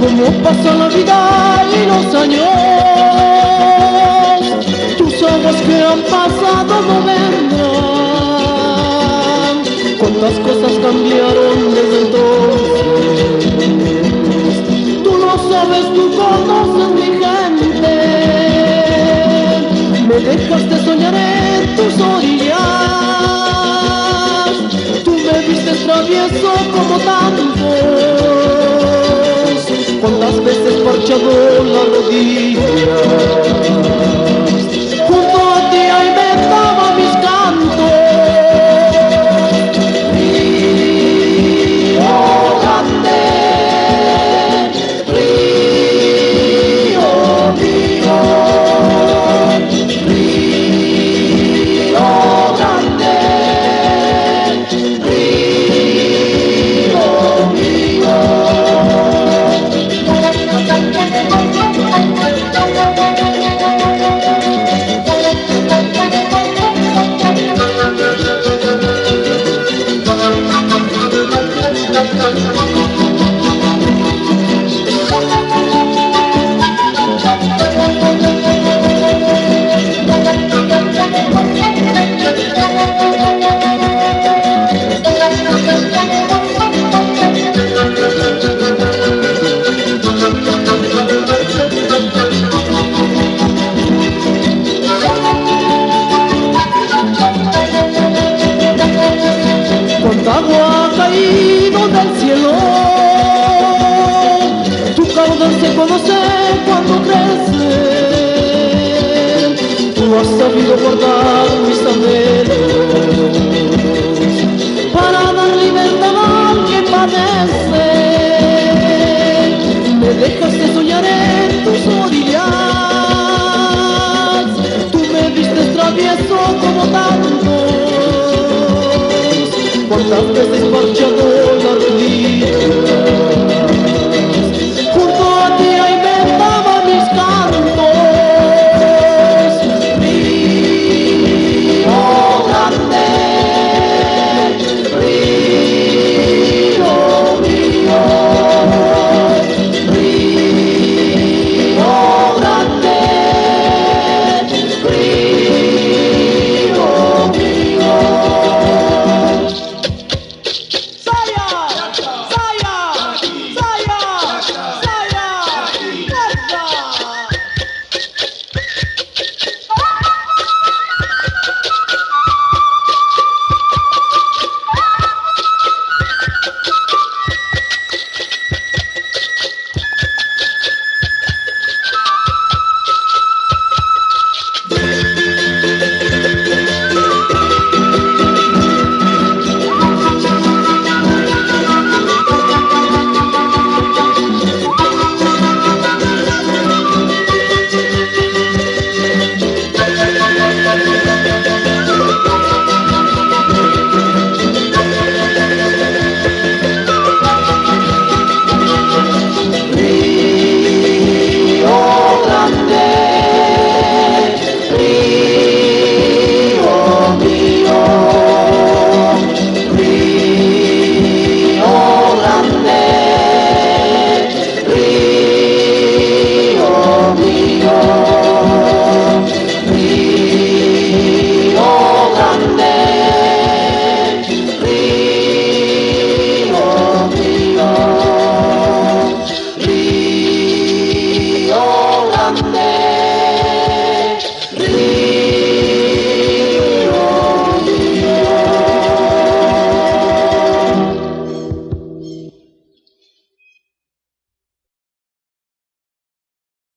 Cómo pasa la vida y los años, tú sabes que han pasado, no vendrán. Cuántas cosas cambiaron desde entonces, tú lo sabes, tú conoces mi gente. Me dejaste soñar en tus orillas, tú me viste travieso como tantos. Cuántas veces parchado las rodillas, junto a ti ahí me daba mis cantos. Río grande, río mío, río grande, río mío. Cuánta agua ha caído del cielo, tu caudal se conoce cuando crece. Tú has sabido guardar mis anhelos para dar libertad al que padece. Me dejaste soñar en tus orillas, tú me viste travieso como tanto. Cuántas veces marchado